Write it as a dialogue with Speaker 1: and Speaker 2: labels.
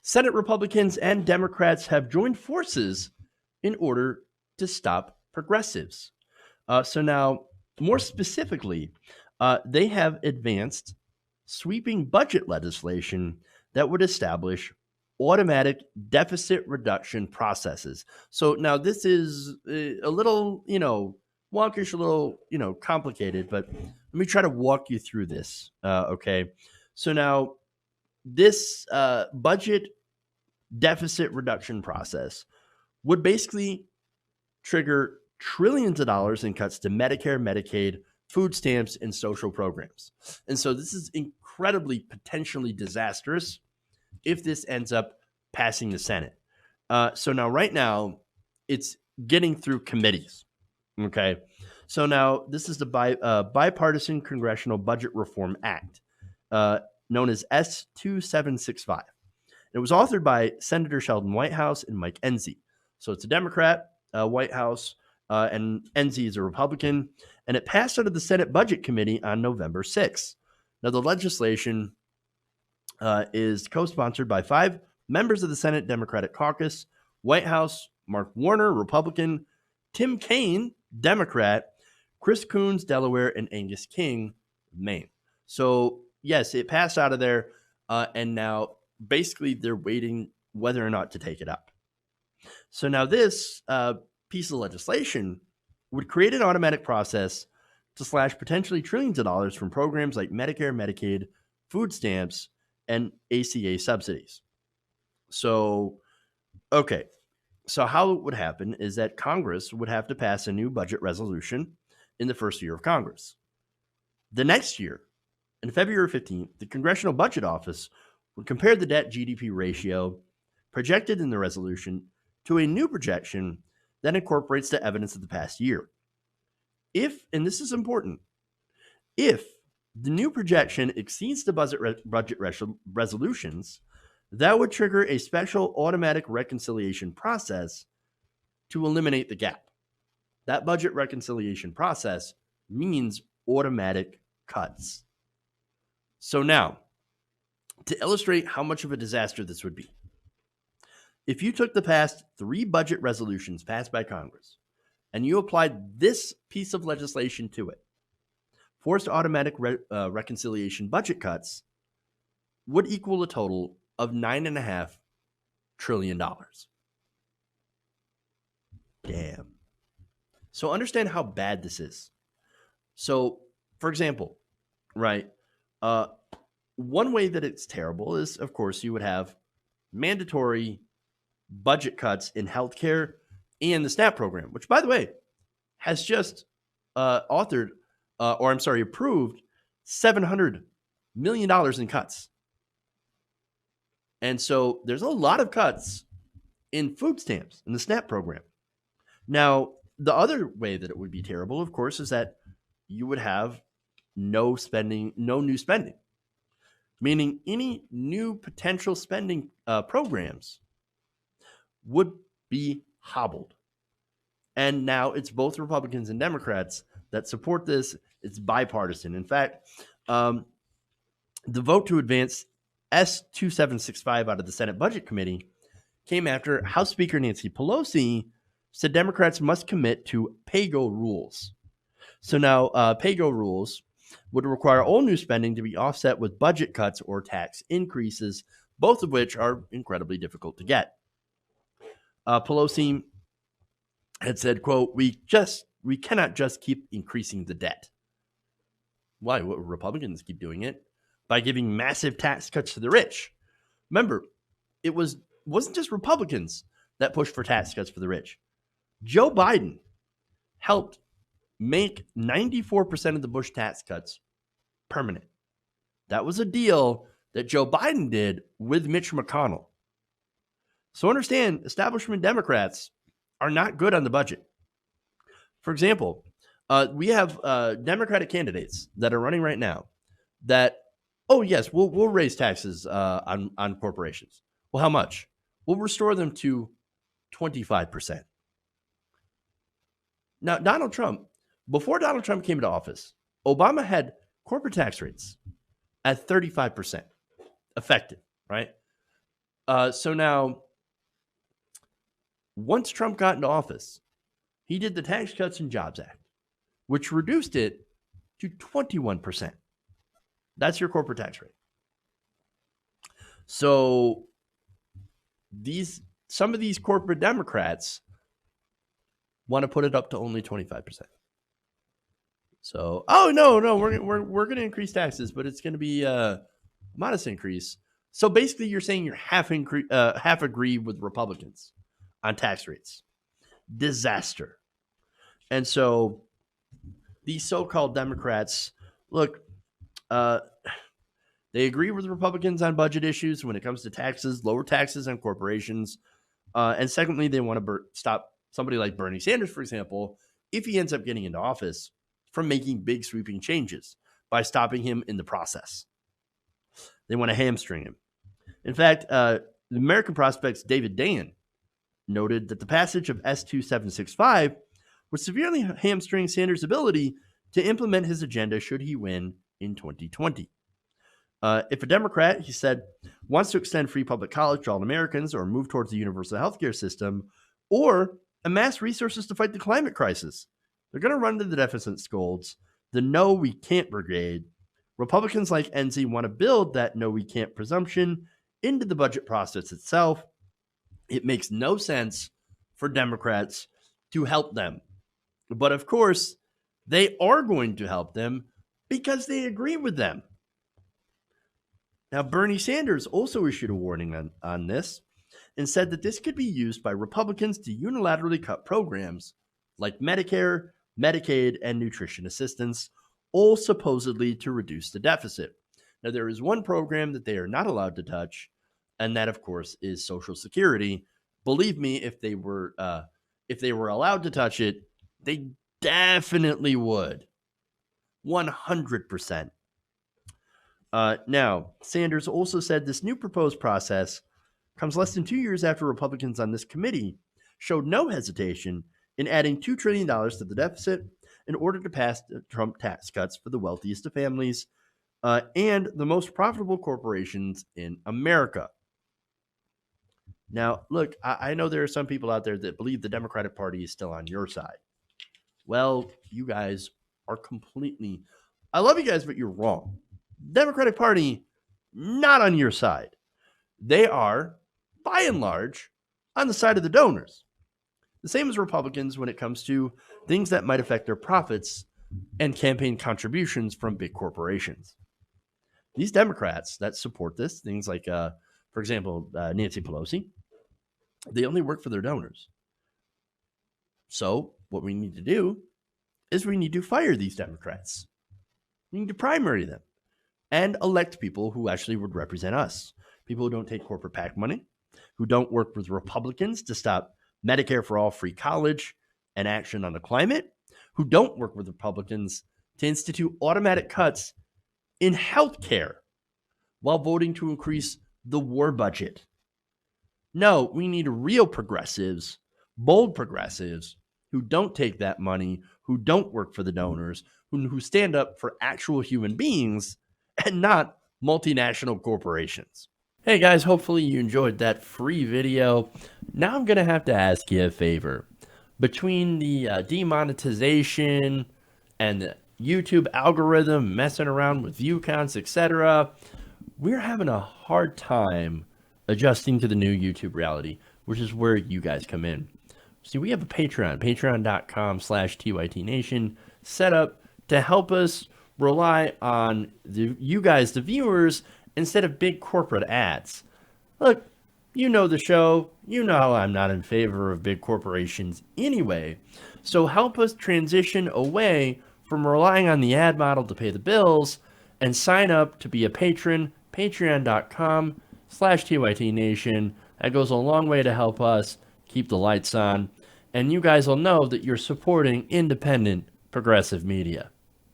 Speaker 1: Senate Republicans and Democrats have joined forces in order to stop progressives. So now, more specifically, they have advanced sweeping budget legislation that would establish automatic deficit reduction processes. So now this is a little, wonkish, a little, complicated, but let me try to walk you through this. Okay. So now this budget deficit reduction process would basically trigger trillions of dollars in cuts to Medicare, Medicaid, food stamps, and social programs. And so this is incredibly potentially disastrous if this ends up passing the Senate. So now, right now, it's getting through committees. Okay. So now this is the Bipartisan Congressional Budget Reform Act, known as S2765. It was authored by Senator Sheldon Whitehouse and Mike Enzi. So it's a Democrat, Whitehouse, and Enzi is a Republican, and it passed out of the Senate Budget Committee on November 6th. Now, the legislation is co-sponsored by 5 members of the Senate Democratic Caucus: Whitehouse, Mark Warner, Republican, Tim Kaine, Democrat, Chris Coons, Delaware, and Angus King, Maine. So, yes, it passed out of there, and now basically they're waiting whether or not to take it up. So now this piece of legislation would create an automatic process to slash potentially trillions of dollars from programs like Medicare, Medicaid, food stamps, and ACA subsidies. So, okay. So how it would happen is that Congress would have to pass a new budget resolution in the first year of Congress. The next year, on February 15th, the Congressional Budget Office would compare the debt GDP ratio projected in the resolution to a new projection that incorporates the evidence of the past year. If, and this is important, if the new projection exceeds the budget resolutions, that would trigger a special automatic reconciliation process to eliminate the gap. That budget reconciliation process means automatic cuts. So now, to illustrate how much of a disaster this would be, if you took the past 3 budget resolutions passed by Congress and you applied this piece of legislation to it, forced automatic reconciliation budget cuts would equal a total of $9.5 trillion. Damn. So understand how bad this is. So, for example, right, one way that it's terrible is, of course, you would have mandatory budget cuts in healthcare and the SNAP program, which, by the way, has just approved $700 million in cuts. And so there's a lot of cuts in food stamps in the SNAP program. Now, the other way that it would be terrible, of course, is that you would have no new spending, meaning any new potential spending programs would be hobbled. And now it's both Republicans and Democrats that support this. It's bipartisan. In fact, the vote to advance S2765 out of the Senate Budget Committee came after House Speaker Nancy Pelosi said Democrats must commit to pay-go rules. So now pay-go rules would require all new spending to be offset with budget cuts or tax increases, both of which are incredibly difficult to get. Pelosi had said, quote, we cannot just keep increasing the debt. Why? What, Republicans keep doing it? By giving massive tax cuts to the rich. Remember, it wasn't just Republicans that pushed for tax cuts for the rich. Joe Biden helped make 94% of the Bush tax cuts permanent. That was a deal that Joe Biden did with Mitch McConnell. So understand, establishment Democrats are not good on the budget. For example, we have Democratic candidates that are running right now that, oh yes, we'll raise taxes on corporations. Well, how much? We'll restore them to 25%. Now, Donald Trump, before Donald Trump came into office, Obama had corporate tax rates at 35% effective, right? So now, once Trump got into office, he did the Tax Cuts and Jobs Act, which reduced it to 21%. That's your corporate tax rate. So some of these corporate Democrats want to put it up to only 25%. So, oh no, we're going to increase taxes, but it's going to be a modest increase. So basically, you're saying you're half agree with Republicans on tax rates. Disaster. And so these so-called Democrats, look, they agree with Republicans on budget issues when it comes to taxes, lower taxes on corporations. And secondly, they want to stop somebody like Bernie Sanders, for example, if he ends up getting into office, from making big sweeping changes by stopping him in the process. They want to hamstring him. In fact, the American Prospect's David Dayen noted that the passage of S2765 would severely hamstring Sanders' ability to implement his agenda should he win in 2020. If a Democrat, he said, wants to extend free public college to all Americans or move towards the universal healthcare system or amass resources to fight the climate crisis, they're going to run to the deficit scolds, the no we can't brigade. Republicans like Enzi want to build that no we can't presumption into the budget process itself. It makes no sense for Democrats to help them. But of course, they are going to help them because they agree with them. Now, Bernie Sanders also issued a warning on this and said that this could be used by Republicans to unilaterally cut programs like Medicare, Medicaid, and nutrition assistance, all supposedly to reduce the deficit. Now, there is one program that they are not allowed to touch, and that, of course, is Social Security. Believe me, if they were allowed to touch it, they definitely would. 100%. Now, Sanders also said this new proposed process comes less than 2 years after Republicans on this committee showed no hesitation in adding $2 trillion to the deficit in order to pass the Trump tax cuts for the wealthiest of families and the most profitable corporations in America. Now, look, I know there are some people out there that believe the Democratic Party is still on your side. Well, you guys are completely... I love you guys, but you're wrong. Democratic Party, not on your side. They are, by and large, on the side of the donors. The same as Republicans when it comes to things that might affect their profits and campaign contributions from big corporations. These Democrats that support this, things like, for example, Nancy Pelosi, they only work for their donors. So what we need to do is we need to fire these Democrats. We need to primary them and elect people who actually would represent us. People who don't take corporate PAC money, who don't work with Republicans to stop Medicare for all, free college, and action on the climate, who don't work with Republicans to institute automatic cuts in health care while voting to increase the war budget. No, we need real progressives, bold progressives, who don't take that money, who don't work for the donors, who stand up for actual human beings and not multinational corporations. Hey guys, hopefully you enjoyed that free video. Now I'm going to have to ask you a favor. Between the demonetization and the YouTube algorithm messing around with view counts, etc., we're having a hard time adjusting to the new YouTube reality, which is where you guys come in. See, we have a Patreon, patreon.com/TYTNation, set up to help us rely on you guys, the viewers, instead of big corporate ads. Look, you know the show. You know I'm not in favor of big corporations anyway. So help us transition away from relying on the ad model to pay the bills and sign up to be a patron, patreon.com/TYTNation. That goes a long way to help us keep the lights on. And you guys will know that you're supporting independent progressive media.